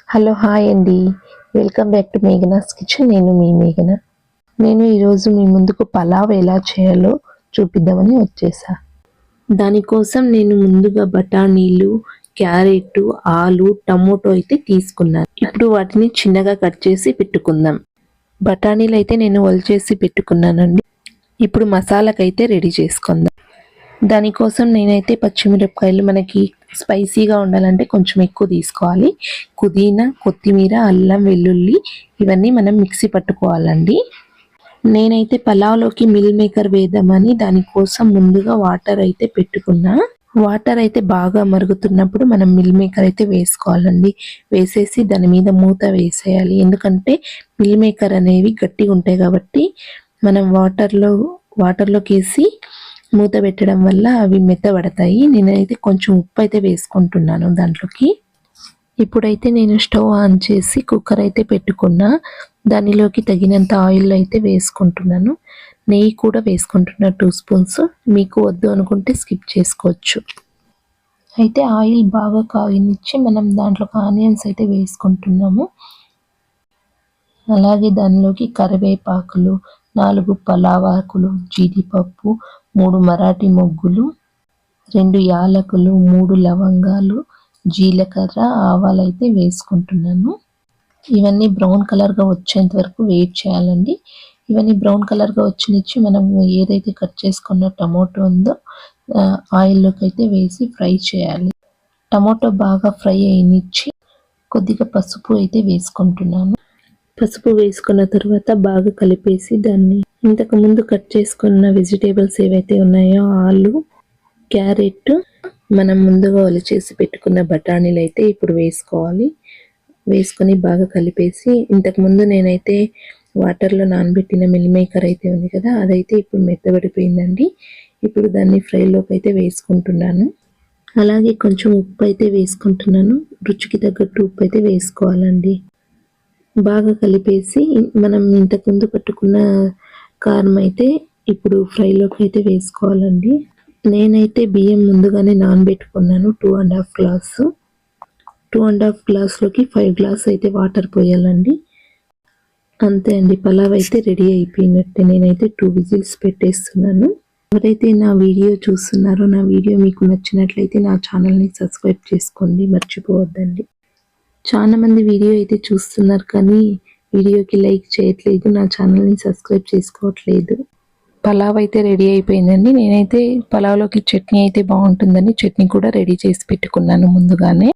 Hello hi అండి, welcome back to Meghana's kitchen. నేను మీ మేఘన. నేను ఈరోజు మీ ముందుకు పలావ్ ఎలా చేయాలో చూపిద్దామని వచ్చేసా. దానికోసం నేను ముందుగా బఠానీలు, క్యారెట్, ఆలు, టమోటో అయితే తీసుకున్నాను. ఇప్పుడు వాటిని చిన్నగా కట్ చేసి పెట్టుకుందాం. బఠానీలు అయితే నేను ఒలిచేసి పెట్టుకున్నానండి. ఇప్పుడు మసాలాకైతే రెడీ చేసుకుందాం. దానికోసం నేనైతే పచ్చిమిరపకాయలు మనకి స్పైసీగా ఉండాలంటే కొంచెం ఎక్కువ తీసుకోవాలి. పుదీనా, కొత్తిమీర, అల్లం, వెల్లుల్లి ఇవన్నీ మనం మిక్సీ పట్టుకోవాలండి. నేనైతే పలావ్లోకి మిల్ మేకర్ వేద్దామని దానికోసం ముందుగా వాటర్ అయితే పెట్టుకున్నా. వాటర్ అయితే బాగా మరుగుతున్నప్పుడు మనం మిల్ మేకర్ అయితే వేసుకోవాలండి. వేసేసి దాని మీద మూత వేసేయాలి. ఎందుకంటే మిల్ మేకర్ అనేవి గట్టిగా ఉంటాయి కాబట్టి మనం వాటర్లోకి వేసి మూత పెట్టడం వల్ల అవి మెత్తబడతాయి. నేనైతే కొంచెం ఉప్పు అయితే వేసుకుంటున్నాను దాంట్లోకి. ఇప్పుడైతే నేను స్టవ్ ఆన్ చేసి కుక్కర్ అయితే పెట్టుకున్నా. దానిలోకి తగినంత ఆయిల్ అయితే వేసుకుంటున్నాను. నెయ్యి కూడా వేసుకుంటున్నా 2 స్పూన్స్. మీకు వద్దు అనుకుంటే స్కిప్ చేసుకోవచ్చు. అయితే ఆయిల్ బాగా కాగనిచ్చి మనం దాంట్లోకి ఆనియన్స్ అయితే వేసుకుంటున్నాము. అలాగే దానిలోకి కరివేపాకులు, 4 పలావాకులు, జీడిపప్పు, 3 మరాఠీ మొగ్గులు, 2 యాలకులు, 3 లవంగాలు, జీలకర్ర, ఆవాలు అయితే వేసుకుంటున్నాను. ఇవన్నీ బ్రౌన్ కలర్గా వచ్చేంత వరకు వెయిట్ చేయాలండి. ఇవన్నీ బ్రౌన్ కలర్గా వచ్చినిచ్చి మనం ఏదైతే కట్ చేసుకున్న టమోటో ఉందో ఆయిల్లోకి అయితే వేసి ఫ్రై చేయాలి. టమోటో బాగా ఫ్రై అయినిచ్చి కొద్దిగా పసుపు అయితే వేసుకుంటున్నాను. పసుపు వేసుకున్న తర్వాత బాగా కలిపేసి దాన్ని ఇంతకు ముందు కట్ చేసుకున్న వెజిటేబుల్స్ ఏవైతే ఉన్నాయో ఆలు, క్యారెట్, మనం ముందుగా ఒలిచేసి పెట్టుకున్న బఠానీలు అయితే ఇప్పుడు వేసుకోవాలి. వేసుకొని బాగా కలిపేసి ఇంతకుముందు నేనైతే వాటర్లో నానబెట్టిన మిల్ మేకర్ అయితే ఉంది కదా, అదైతే ఇప్పుడు మెత్తబడిపోయిందండి. ఇప్పుడు దాన్ని ఫ్రైలోకి అయితే వేసుకుంటున్నాను. అలాగే కొంచెం ఉప్పు అయితే వేసుకుంటున్నాను. రుచికి తగ్గట్టు ఉప్పు అయితే వేసుకోవాలండి. బాగా కలిపేసి మనం ఇంతకుముందు పట్టుకున్న కారం అయితే ఇప్పుడు ఫ్రైలోకి అయితే వేసుకోవాలండి. నేనైతే బియ్యం ముందుగానే నానబెట్టుకున్నాను 2.5 గ్లాసు. 2.5 గ్లాసులోకి 5 గ్లాస్ అయితే వాటర్ పోయాలండి. అంతే అండి, పలావ్ అయితే రెడీ అయిపోయినట్టే. నేనైతే 2 విజిల్స్ పెట్టేస్తున్నాను. ఎవరైతే నా వీడియో చూస్తున్నారో, నా వీడియో మీకు నచ్చినట్లయితే నా ఛానల్ని సబ్స్క్రైబ్ చేసుకోండి, మర్చిపోవద్దండి. చాలా మంది వీడియో అయితే చూస్తున్నారు కానీ వీడియోకి లైక్ చేయట్లేదు, నా ఛానల్ని సబ్స్క్రైబ్ చేసుకోవట్లేదు. పలావ్ అయితే రెడీ అయిపోయిందండి. నేనైతే పలావ్లోకి చట్నీ అయితే బాగుంటుందని చట్నీ కూడా రెడీ చేసి పెట్టుకున్నాను ముందుగానే.